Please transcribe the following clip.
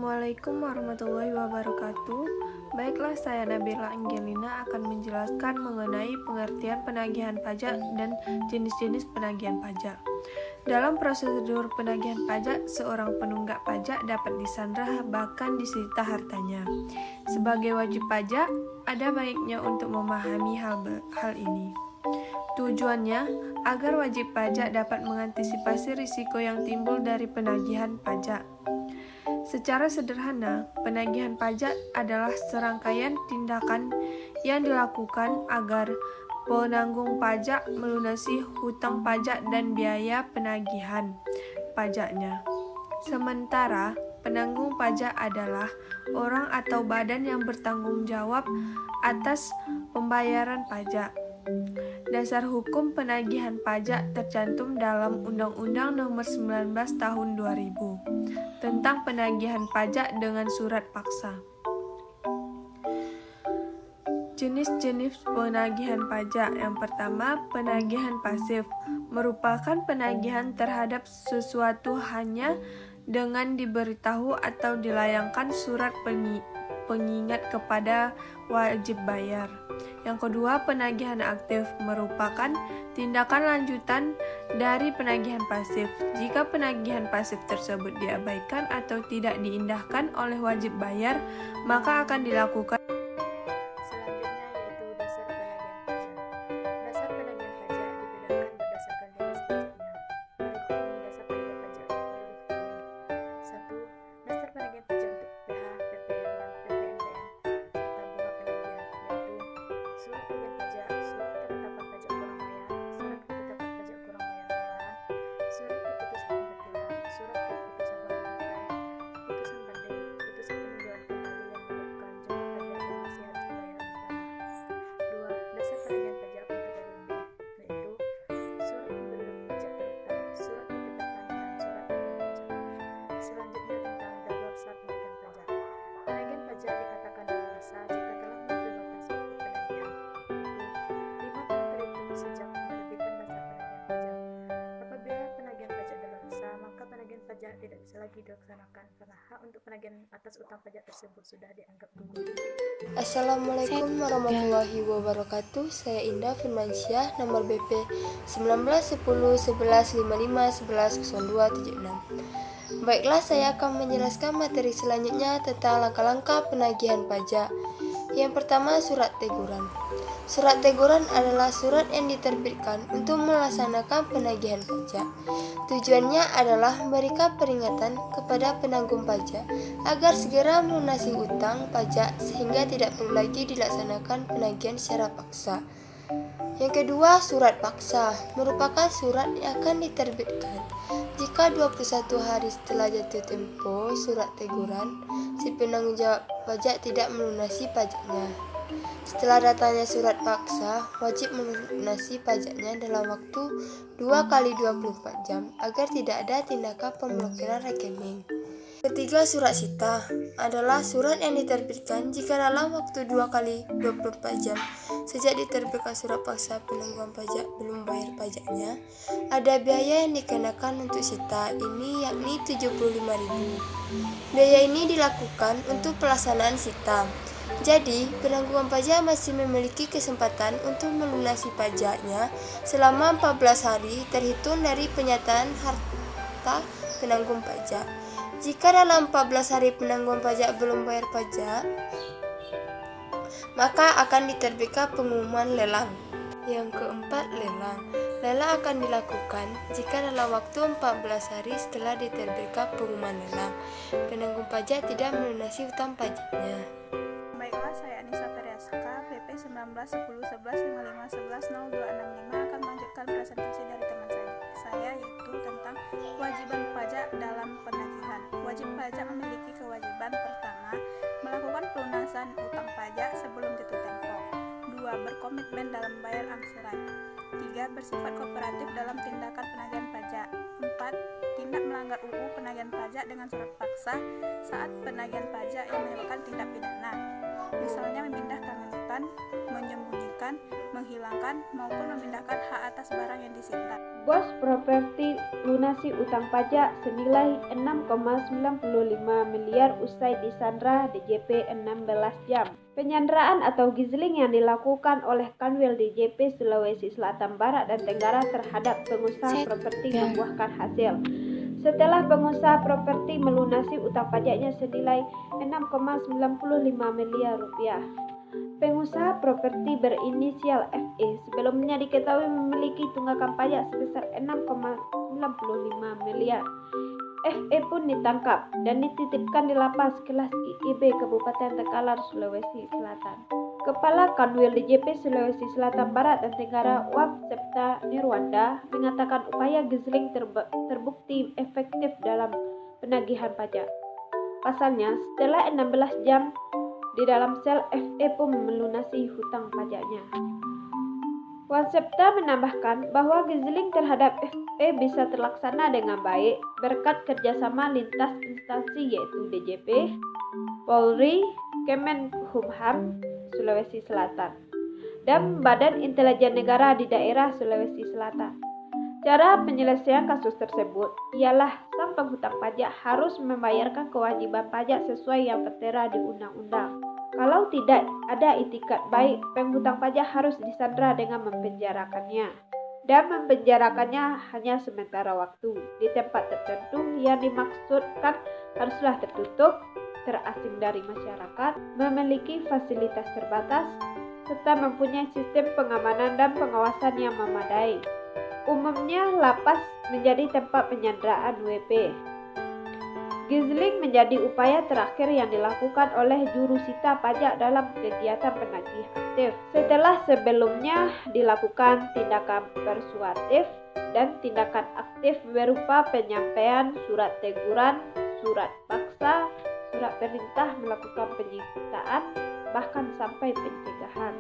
Assalamualaikum warahmatullahi wabarakatuh. Baiklah, saya Nabila Angelina akan menjelaskan mengenai pengertian penagihan pajak dan jenis-jenis penagihan pajak. Dalam prosedur penagihan pajak, seorang penunggak pajak dapat disandra bahkan disita hartanya. Sebagai wajib pajak, ada baiknya untuk memahami hal ini. Tujuannya agar wajib pajak dapat mengantisipasi risiko yang timbul dari penagihan pajak. Secara sederhana, penagihan pajak adalah serangkaian tindakan yang dilakukan agar penanggung pajak melunasi hutang pajak dan biaya penagihan pajaknya. Sementara, penanggung pajak adalah orang atau badan yang bertanggung jawab atas pembayaran pajak. Dasar hukum penagihan pajak tercantum dalam Undang-Undang Nomor 19 Tahun 2000 tentang penagihan pajak dengan surat paksa. Jenis-jenis penagihan pajak. Yang pertama, penagihan pasif merupakan penagihan terhadap sesuatu hanya dengan diberitahu atau dilayangkan surat pengingat kepada wajib bayar. Yang kedua, penagihan aktif merupakan tindakan lanjutan dari penagihan pasif. Jika penagihan pasif tersebut diabaikan atau tidak diindahkan oleh wajib bayar, maka akan dilakukan Selanjutnya yaitu dasar penagihan pajak. Dasar penagihan pajak dibedakan berdasarkan jenis pajaknya. Berikut ini dasar penagihan pajak menurut hukum. 1. Dasar penagihan pajak untuk PH, PPN, dan PPNBM serta bunga penagihan, yaitu surat tagihan pajak, surat ketetapan pajak kurang bayar, surat ketetapan pajak kurang bayar daerah, surat keputusan pembetilan, surat keputusan pemberatan, putusan banding, putusan peninjauan kembali yang menyebabkan jumlah pajak yang masih harus dibayar ditambah. 2. Dasar penagihan pajak untuk LMB, yaitu surat pembebasan pajak terhutang, surat ketetapan, dan surat tagihan pajak. Selanjutnya tentang daluarsa penagihan pajak. Penagihan pajak dikatakan daluarsa jika telah melebihi batas waktu penagihan, yaitu 5 tahun terhitung sejak penerbitan dasar penagihan pajak. Apabila penagihan pajak daluarsa, maka penagihan pajak tidak bisa lagi dilaksanakan karena hak untuk penagihan atas utang pajak tersebut sudah dianggap gugur. Assalamualaikum warahmatullahi wabarakatuh. Saya Indah Firmansyah, nomor BP 19101155110276. Baiklah, saya akan menjelaskan materi selanjutnya tentang langkah-langkah penagihan pajak. Yang pertama, surat teguran. Surat teguran adalah surat yang diterbitkan untuk melaksanakan penagihan pajak. Tujuannya adalah memberikan peringatan kepada penanggung pajak agar segera melunasi utang pajak sehingga tidak perlu lagi dilaksanakan penagihan secara paksa. Yang kedua, surat paksa merupakan surat yang akan diterbitkan jika 21 hari setelah jatuh tempo surat teguran, si penanggung jawab pajak tidak melunasi pajaknya. Setelah datangnya surat paksa, wajib melunasi pajaknya dalam waktu 2 kali 24 jam agar tidak ada tindakan pemblokiran rekening. Ketiga, surat sita adalah surat yang diterbitkan jika dalam waktu 2 kali 24 jam sejak diterbitkan surat paksa penangguhan pajak belum bayar pajaknya, ada biaya yang dikenakan untuk sita ini yakni 75.000. Biaya ini dilakukan untuk pelaksanaan sita. Jadi, penangguhan pajak masih memiliki kesempatan untuk melunasi pajaknya selama 14 hari terhitung dari penyataan harta penanggung pajak. Jika dalam 14 hari penangguhan pajak belum bayar pajak, maka akan diterbitkan pengumuman lelang. Yang keempat, lelang. Lelang akan dilakukan jika dalam waktu 14 hari setelah diterbitkan pengumuman lelang, penanggung pajak tidak melunasi hutang pajaknya. Baiklah, saya Anissa Periaska, PP 19101155110265 akan melanjutkan presentasi dari teman saya yaitu tentang kewajiban pajak dalam penagihan. Wajib pajak memiliki kewajiban pertama, melakukan pelunasan utang pajak sebelum jatuh tempo. 2. Berkomitmen dalam bayar angsuran. 3. Bersifat kooperatif dalam tindakan penagihan pajak. 4. Tindak melanggar UU penagihan pajak dengan surat paksa saat penagihan pajak yang menyebabkan tindak pidana, misalnya memindahkan hutan, menyembunyikan memberikan, menghilangkan, maupun memindahkan hak atas barang yang disita. Bos properti lunasi utang pajak senilai 6,95 miliar usai disandra DJP 16 jam. Penyanderaan atau gizling yang dilakukan oleh Kanwil DJP Sulawesi Selatan Barat dan Tenggara terhadap pengusaha properti membuahkan hasil. Setelah pengusaha properti melunasi utang pajaknya senilai 6,95 miliar rupiah. Pengusaha properti berinisial FE sebelumnya diketahui memiliki tunggakan pajak sebesar 6,95 miliar. FE pun ditangkap dan dititipkan di lapas kelas IIB Kabupaten Tekalar, Sulawesi Selatan. Kepala Kanwil DJP Sulawesi Selatan Barat dan Tenggara Wab Septa Nirwanda mengatakan upaya gizling terbukti efektif dalam penagihan pajak. Pasalnya, setelah 16 jam di dalam sel, FE pun melunasi hutang pajaknya. Wan Septa menambahkan bahwa gizling terhadap FE bisa terlaksana dengan baik berkat kerjasama lintas instansi yaitu DJP, Polri, Kemenkumham Sulawesi Selatan, dan Badan Intelijen Negara di daerah Sulawesi Selatan. Cara penyelesaian kasus tersebut ialah sang penghutang pajak harus membayarkan kewajiban pajak sesuai yang tertera di undang-undang. Kalau tidak ada itikat baik, penghutang pajak harus disandra dengan mempenjarakannya. Dan mempenjarakannya hanya sementara waktu di tempat tertentu yang dimaksudkan haruslah tertutup, terasing dari masyarakat, memiliki fasilitas terbatas, serta mempunyai sistem pengamanan dan pengawasan yang memadai. Umumnya lapas menjadi tempat penyanderaan WP. Gizling menjadi upaya terakhir yang dilakukan oleh jurusita pajak dalam kegiatan penagih aktif. Setelah sebelumnya dilakukan tindakan persuasif dan tindakan aktif berupa penyampaian surat teguran, surat paksa, surat perintah melakukan penyitaan, bahkan sampai pencegahan.